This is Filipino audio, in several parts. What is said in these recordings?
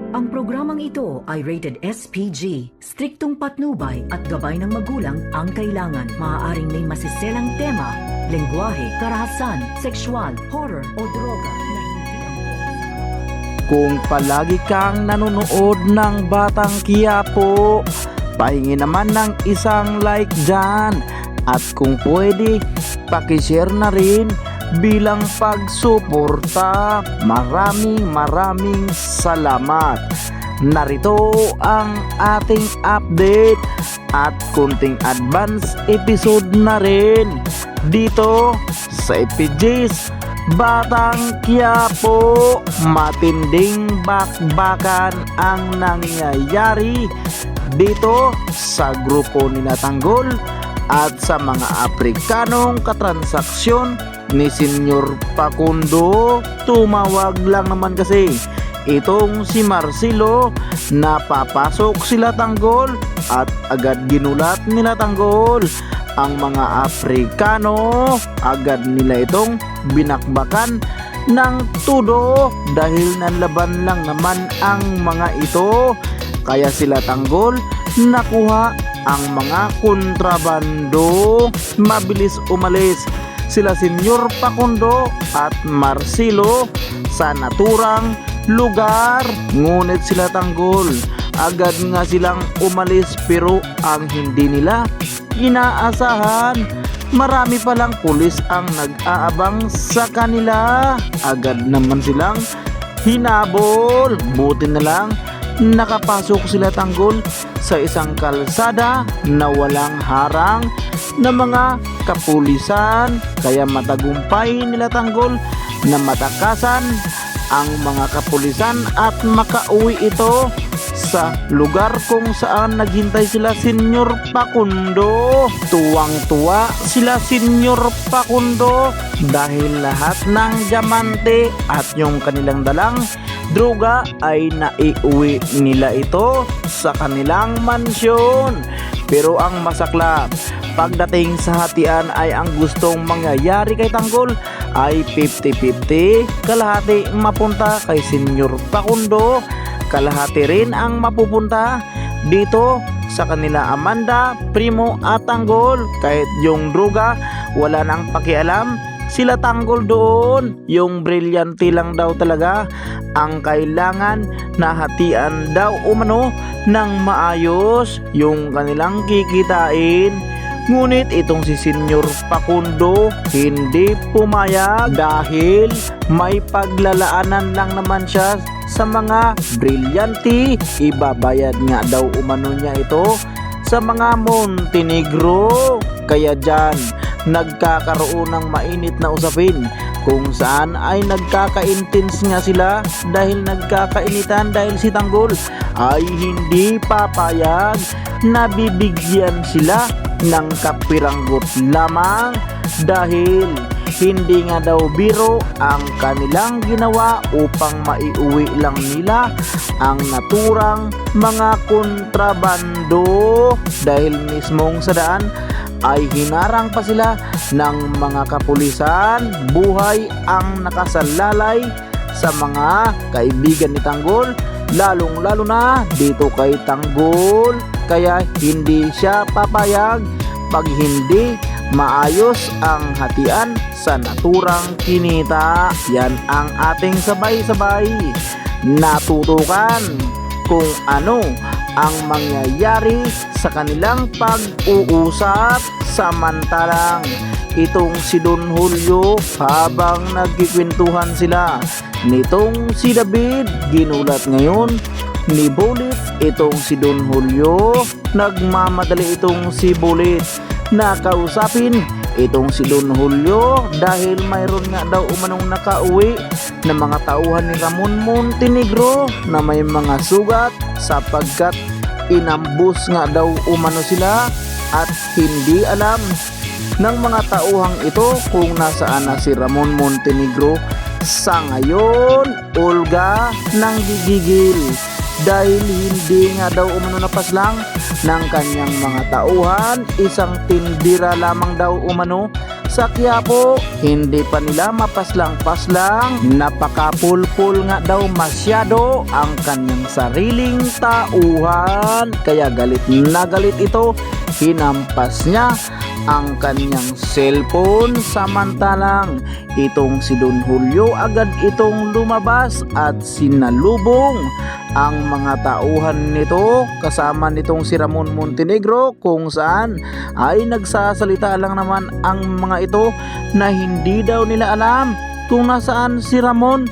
Ang programang ito ay rated SPG. Striktong patnubay at gabay ng magulang ang kailangan. Maaaring may masiselang tema, lengguwahe, karahasan, sexual, horror o droga na hindi ang Kung palagi kang nanonood ng Batang Quiapo, pahingi naman ng isang like dyan. At kung pwede, pakishare na rin bilang pagsuporta. Maraming salamat. Narito ang ating update at kunting advance episode na rin dito sa FPG's Batang Quiapo. Matinding bakbakan ang nangyayari dito sa grupo ni Tanggol at sa mga Aprikanong katransaksyon ni Senyor Facundo. Tumawag lang naman kasi itong si Marcelo na papasok sila Tanggol at agad ginulat nila Tanggol ang mga Aprikano. Agad nila itong binakbakan ng tudo dahil nanlaban lang naman ang mga ito. Kaya sila Tanggol nakuha ang mga kontrabando. Mabilis umalis sila Senyor Facundo at Marcelo sa naturang lugar. Ngunit sila Tanggol agad nga silang umalis, pero ang hindi nila inaasahan, marami palang pulis ang nag-aabang sa kanila. Agad naman silang hinabol. Buti na lang nakapasok sila Tanggol sa isang kalsada na walang harang na mga kapulisan, kaya matagumpay nila Tanggol na matakasan ang mga kapulisan at makauwi ito sa lugar kung saan naghintay sila Senyor Facundo. Tuwang-tuwa sila Senyor Facundo dahil lahat ng diamante at yung kanilang dalang droga ay naiuwi nila ito sa kanilang mansyon. Pero ang masaklap, pagdating sa hatian ay ang gustong mangyayari kay Tanggol ay 50-50. Kalahati mapunta kay Senyor Facundo, kalahati rin ang mapupunta dito sa kanila Amanda, Primo at Tanggol. Kahit yung droga wala nang pakialam sila Tanggol doon. Yung brilyante lang daw talaga ang kailangan na hatian daw umano ng maayos yung kanilang kikitain. Ngunit itong si Senyor Facundo hindi pumayag dahil may paglalaanan lang naman siya sa mga brilyante. Ibabayad nga daw umano niya ito sa mga Montenegro. Kaya dyan nagkakaroon ng mainit na usapin kung saan ay nagkaka-intense nga sila dahil nagkakainitan dahil si Tanggol ay hindi papayag na bibigyan sila ng kapiranggot lamang dahil hindi nga daw biro ang kanilang ginawa upang maiuwi lang nila ang naturang mga kontrabando. Dahil mismong sa daan ay hinarang pa sila ng mga kapulisan. Buhay ang nakasalalay sa mga kaibigan ni Tanggol, lalong lalo na dito kay Tanggol. Kaya hindi siya papayag pag hindi maayos ang hatian sa naturang kinita. Yan ang ating sabay-sabay natutukan kung ano ang mangyayari sa kanilang pag-uusap. Samantalang itong si Don Julio, habang nagkikwentuhan sila nitong si David, ginulat ngayon ni Bullet itong si Don Julio. Nagmamadali itong si Bullet na kausapin itong si Don Julio dahil mayroon nga daw umanong nakauwi na mga tauhan ni Ramon Montenegro na may mga sugat sapagkat inambus nga daw umano sila at hindi alam ng mga tauhang ito kung nasaan na si Ramon Montenegro. Sa ngayon, Olga nang gigigil dahil hindi nga daw umano napaslang ng kanyang mga tauhan. Isang tindira lamang daw umano sa Quiapo. Hindi pa nila mapaslang-paslang, napakapulpul nga daw masyado ang kanyang sariling tauhan. Kaya galit na galit ito, hinampas niya ang kanyang cellphone. Samantalang itong si Don Julio agad itong lumabas at sinalubong ang mga tauhan nito kasama nitong si Ramon Montenegro, kung saan ay nagsasalita lang naman ang mga ito na hindi daw nila alam kung nasaan si Ramon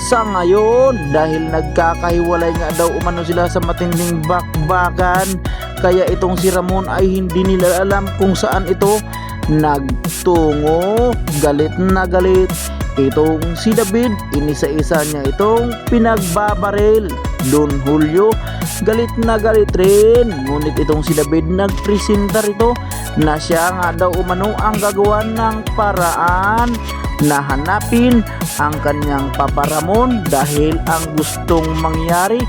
sa ngayon dahil nagkakahiwalay nga daw umano sila sa matinding bakbakan. Kaya itong si Ramon ay hindi nila alam kung saan ito nagtungo. Galit na galit itong si David, inisa-isa niya itong pinagbabaril. Don Julio galit na galit rin, ngunit itong si David nagpresenta rito na siya nga daw umano ang gagawa ng paraan na hanapin ang kanyang Papa Ramon dahil ang gustong mangyari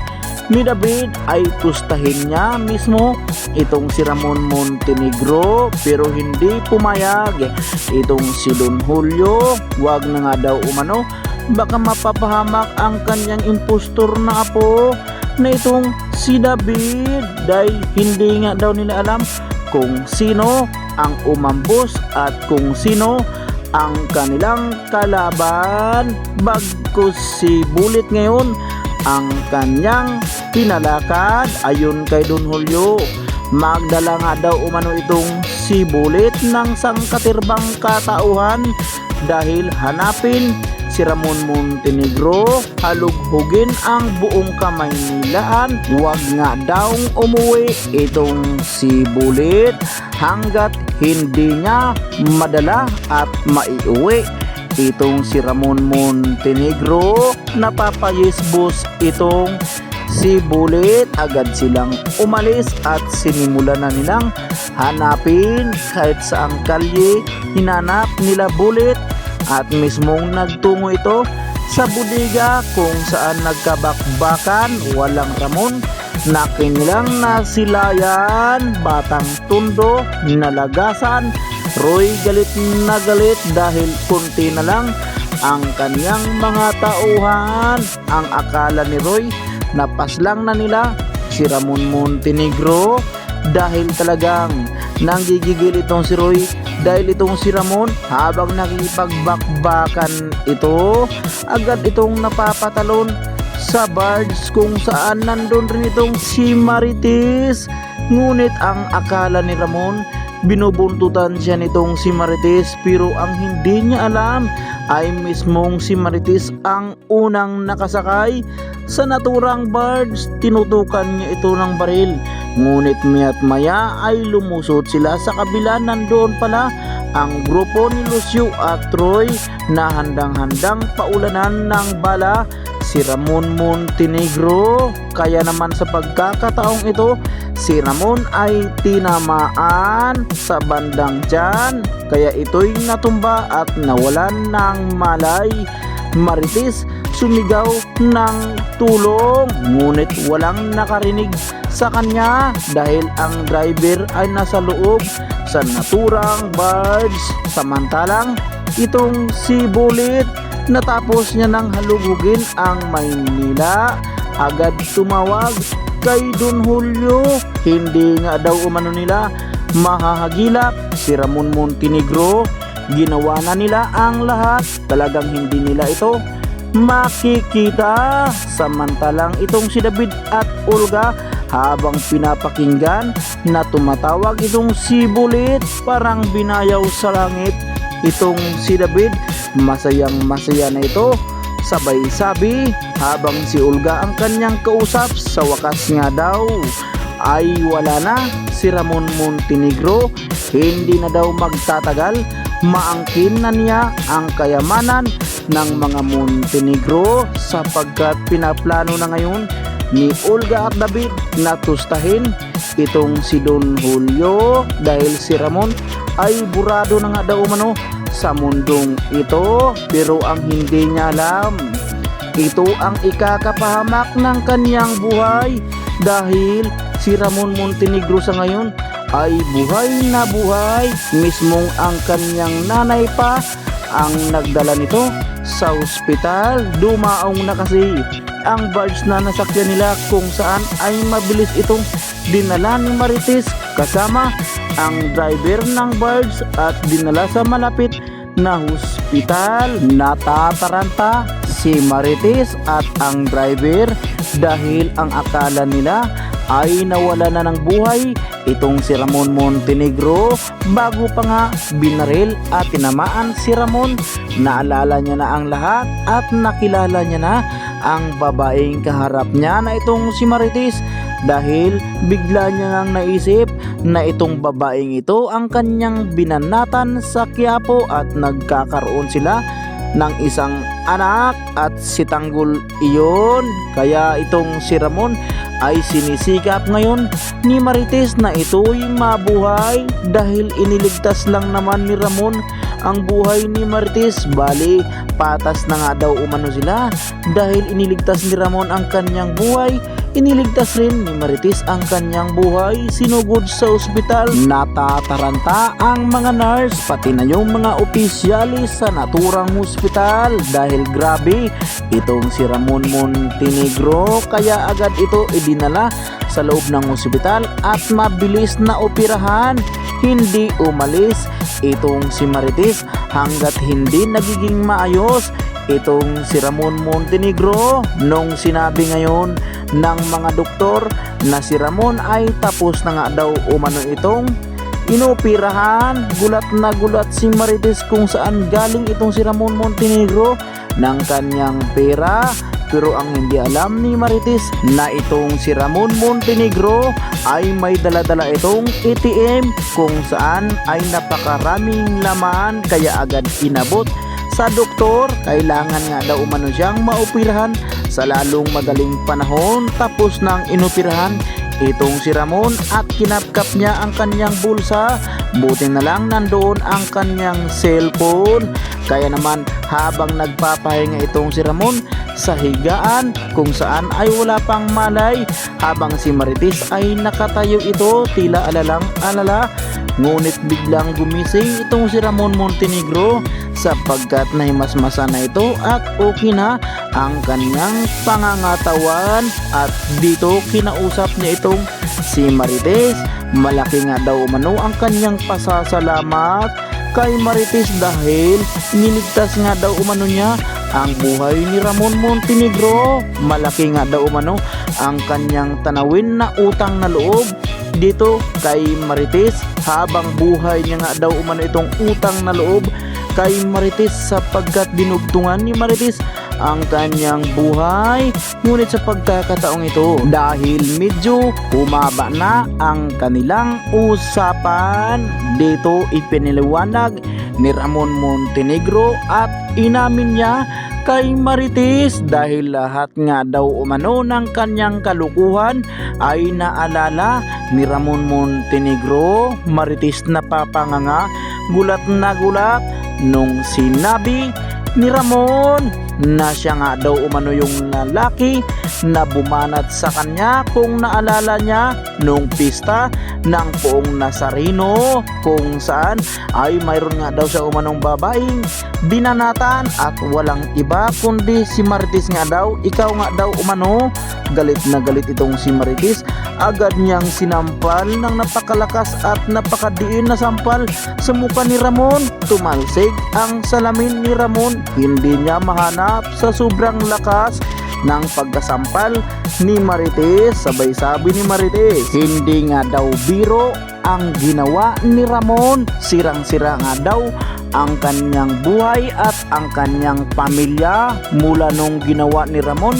ni David ay pustahin niya mismo itong si Ramon Montenegro, pero hindi pumayag itong si Don Julio. Wag na nga daw umano, baka mapapahamak ang kanyang impostor na apo na itong si David dahil hindi nga daw nila alam kung sino ang umambos at kung sino ang kanilang kalaban. Bagkus si Bullet ngayon ang kanyang pinalakad ayon kay Don Julio. Magdala nga daw umano itong si Bullet ng sangkatirbang katauhan dahil hanapin si Ramon Montenegro, halughugin ang buong Kamaynilaan. Huwag nga daw umuwi itong si Bullet hanggat hindi niya madala at maiuwi itong si Ramon Montenegro. Napapayisbos itong si Bullet, agad silang umalis at sinimula na nilang hanapin kahit saang kalye. Hinanap nila Bullet at mismong nagtungo ito sa bodega kung saan nagkabakbakan. Walang Ramon na kinilang nasilayan, Batang Tondo nalagasan. Roy galit na galit dahil kunti na lang ang kanyang mga tauhan. Ang akala ni Roy napaslang na nila si Ramon Montenegro dahil talagang nanggigigil itong si Roy dahil itong si Ramon habang nakipagbakbakan ito agad itong napapatalon sa barge kung saan nandun rin itong si Marites. Ngunit ang akala ni Ramon binubuntutan siya nitong si Marites, pero ang hindi niya alam ay mismong si Marites ang unang nakasakay sa naturang barge. Tinutukan niya ito ng baril, ngunit maya't maya ay lumusot sila sa kabila. Nandoon pala ang grupo ni Lucio at Troy na handang-handang paulanan ng bala si Ramon Montenegro. Kaya naman sa pagkakataong ito, si Ramon ay tinamaan sa bandang tiyan, kaya ito'y natumba at nawalan ng malay. Marites sumigaw ng tulong, ngunit walang nakarinig sa kanya dahil ang driver ay nasa loob sa naturang barge. Samantalang itong si Bullet, natapos niya ng halugugin ang Maynila, agad tumawag kay Don Julio. Hindi nga daw umano nila mahahagilap si Ramon Montenegro. Ginawa na nila ang lahat, talagang hindi nila ito makikita. Samantalang itong si David at Olga habang pinapakinggan na tumatawag itong si Bullet, parang binayaw sa langit itong si David. Masayang masaya na ito, sabay sabi habang si Olga ang kanyang kausap. Sa wakas nga daw ay wala na si Ramon Montenegro, hindi na daw magtatagal, maangkin na niya ang kayamanan ng mga Montenegro sapagkat pinaplano na ngayon ni Olga at David na tustahin itong si Don Julio dahil si Ramon ay burado na nga daw umano sa mundong ito. Pero ang hindi niya alam, ito ang ikakapahamak ng kanyang buhay dahil si Ramon Montenegro sa ngayon ay buhay na buhay. Mismong ang kanyang nanay pa ang nagdala nito sa ospital. Dumaong na kasi ang barge na nasakyan nila kung saan ay mabilis itong dinala ni Marites kasama ang driver ng barge at dinala sa malapit na hospital. Natataranta si Marites at ang driver dahil ang akala nila ay nawala na ng buhay itong si Ramon Montenegro bago pa nga binaril at tinamaan si Ramon. Naalala niya na ang lahat at nakilala niya na ang babaeng kaharap niya na itong si Marites dahil bigla niya ngang naisip na itong babaeng ito ang kanyang binanatan sa Quiapo at nagkakaroon sila ng isang anak at si Tanggol iyon. Kaya itong si Ramon ay sinisikap ngayon ni Marites na ito'y mabuhay dahil iniligtas lang naman ni Ramon ang buhay ni Marites. Bali, patas na nga daw umano sila dahil iniligtas ni Ramon ang kanyang buhay. Iniligtas rin ni Marites ang kanyang buhay, sinugod sa ospital. Natataranta ang mga nurse pati na yung mga opisyalis sa naturang ospital dahil grabe itong si Ramon Montenegro. Kaya agad ito idinala sa loob ng ospital at mabilis na operahan. Hindi umalis itong si Marites hanggat hindi nagiging maayos itong si Ramon Montenegro. Nung sinabi ngayon ng mga doktor na si Ramon ay tapos na nga daw umano itong inoperahan, gulat na gulat si Marites kung saan galing itong si Ramon Montenegro ng kanyang pera. Pero ang hindi alam ni Marites na itong si Ramon Montenegro ay may daladala itong ATM kung saan ay napakaraming laman. Kaya agad inabot sa doktor. Kailangan nga daw umano siyang maoperahan sa lalong madaling panahon. Tapos nang inoperahan itong si Ramon at kinapkap niya ang kanyang bulsa, buti na lang nandoon ang kanyang cellphone. Kaya naman habang nagpapahinga itong si Ramon sa higaan kung saan ay wala pang malay, habang si Marites ay nakatayo ito tila alalang alala. Ngunit biglang gumising itong si Ramon Montenegro sapagkat nahimasmasa na ito at okay na ang kanyang pangangatawan. At dito kinausap niya itong si Marites. Malaki nga daw umano ang kanyang pasasalamat kay Marites dahil niligtas nga daw umano niya ang buhay ni Ramon Montenegro. Malaki nga daw umano ang kanyang tanawin na utang na loob dito kay Marites, habang buhay niya nga daw umano itong utang na loob kay Marites sapagkat dinugtungan ni Marites ang kanyang buhay. Ngunit sa pagkakataong ito, dahil medyo humaba na ang kanilang usapan, dito ipiniliwanag ni Ramon Montenegro at inamin niya kay Marites dahil lahat nga daw umano ng kanyang kalukuhan ay naalala ni Ramon Montenegro. Marites napapanganga, gulat na gulat nung sinabi ni Ramon na siya nga daw umano yung lalaki na bumanat sa kanya kung naalala niya nung pista ng Poong Nazareno kung saan ay mayroon nga daw siya umanong babaeng binanatan at walang iba kundi si Marites nga daw. Ikaw nga daw umano. Galit na galit itong si Marites, agad niyang sinampal ng napakalakas at napakadiin na sampal sa mukha ni Ramon. Tumalsik ang salamin ni Ramon, hindi niya mahanap sa sobrang lakas ng pagkasampal ni Marites. Sabay sabi ni Marites, hindi nga daw biro ang ginawa ni Ramon. Sirang-sira nga daw ang kanyang buhay at ang kanyang pamilya mula nung ginawa ni Ramon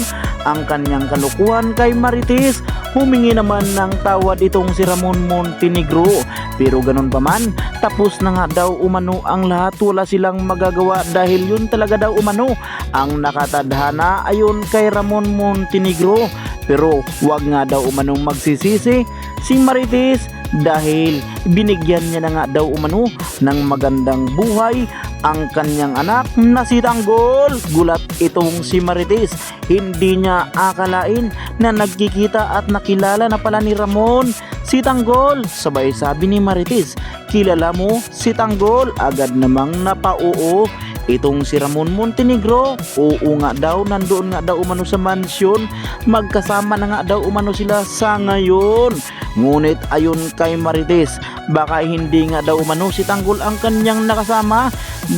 ang kanyang kalukuhan kay Marites. Humingi naman ng tawad itong si Ramon Montenegro, pero ganun pa man, tapos na nga daw umano ang lahat. Wala silang magagawa dahil yun talaga daw umano ang nakatadhana ayon kay Ramon Montenegro. Pero wag nga daw umanong magsisisi si Marites dahil binigyan niya na nga daw umano ng magandang buhay ang kanyang anak na si Tanggol. Gulat itong si Marites, hindi niya akalain na nagkikita at nakilala na pala ni Ramon si Tanggol. Sabay sabi ni Marites, kilala mo si Tanggol? Agad namang napauo itong si Ramon Montenegro. Oo nga daw, nandoon nga daw umano sa mansyon, magkasama na nga daw umano sila sa ngayon. Ngunit ayon kay Marites, baka hindi nga daw umano si Tanggol ang kanyang nakasama,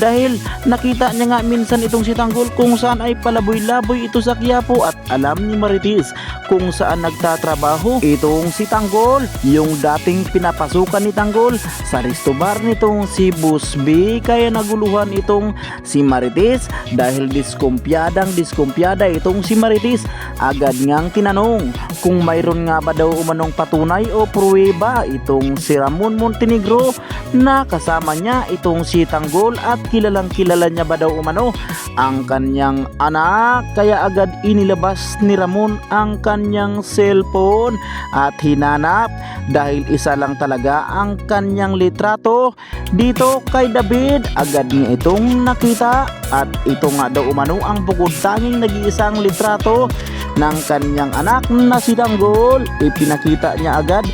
dahil nakita niya nga minsan itong si Tanggol kung saan ay palaboy-laboy ito sa Quiapo, at alam ni Marites kung saan nagtatrabaho itong si Tanggol, yung dating pinapasukan ni Tanggol sa resto bar nitong si Busby. Kaya naguluhan itong si Marites dahil diskumpyadang diskumpyada itong si Marites. Agad ngang tinanong kung mayroon nga ba daw umanong patunay o pruweba itong si Ramon Montenegro na kasama niya itong si Tanggol, at kilalang kilala niya ba daw umano ang kanyang anak. Kaya agad inilabas ni Ramon ang kanyang cellphone at hinanap, dahil isa lang talaga ang kanyang litrato dito kay David. Agad niya itong nakita, at ito nga daw umano ang bukod tanging nag-iisang litrato ng kanyang anak na si Tanggol. Ipinakita niya agad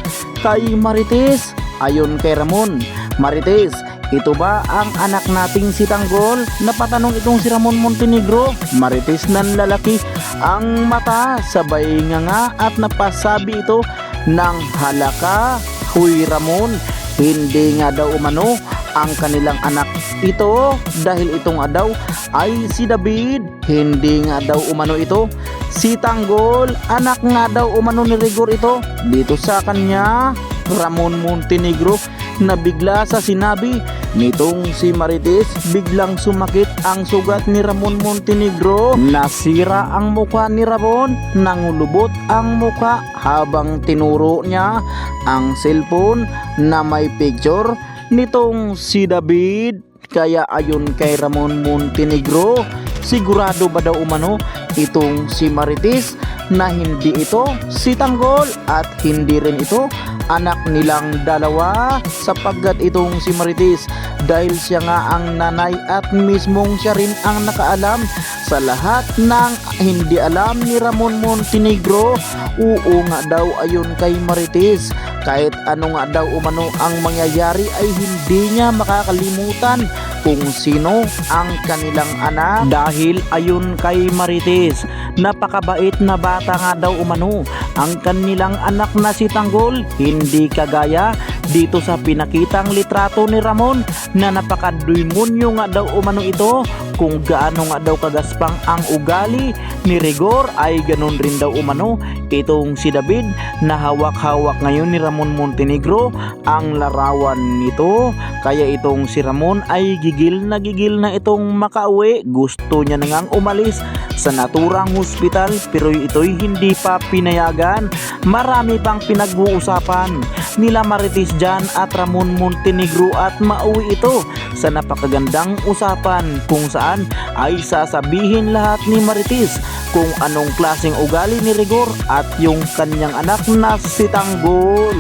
kay Marites. Ayon kay Ramon, Marites, ito ba ang anak nating si Tanggol? Napatanong itong si Ramon Montenegro. Marites nan lalaki ang mata, sabay nga at napasabi ito ng halaka. Huy Ramon, hindi nga daw umano ang kanilang anak ito, dahil ito nga daw ay si David. Hindi nga daw umano ito si Tanggol, anak nga daw umano ni Rigor ito. Dito sa kanya, Ramon Montenegro, na bigla sa sinabi nitong si Marites, biglang sumakit ang sugat ni Ramon Montenegro. Nasira ang mukha ni Ramon, nangulubot ang mukha habang tinuro niya ang cellphone na may picture nitong si David. Kaya ayon kay Ramon Montenegro, sigurado ba daw umano itong si Marites na hindi ito si Tanggol, at hindi rin ito anak nilang dalawa, sapagkat itong si Marites, dahil siya nga ang nanay at mismong siya rin ang nakaalam sa lahat ng hindi alam ni Ramon Montenegro. Oo nga daw ayon kay Marites, kahit ano nga daw umano ang mangyayari ay hindi niya makakalimutan kung sino ang kanilang anak, dahil ayon kay Marites, napakabait na bata nga daw umano ang kanilang anak na si Tanggol. Hindi kagaya dito sa pinakitang litrato ni Ramon na napakademonyo nga daw umano ito. Kung gaano nga daw kagaspang ang ugali ni Rigor, ay ganun rin daw umano itong si David, na hawak-hawak ngayon ni Ramon Montenegro ang larawan nito. Kaya itong si Ramon ay gigil na itong makauwi. Gusto niya na ngang umalis sa naturang hospital, pero ito'y hindi pa pinayagan. Marami pang pinag-uusapan nila Marites dyan at Ramon Montenegro, at mauwi ito sa napakagandang usapan kung saan ay sasabihin lahat ni Marites kung anong klaseng ugali ni Rigor at yung kanyang anak na si Tanggol.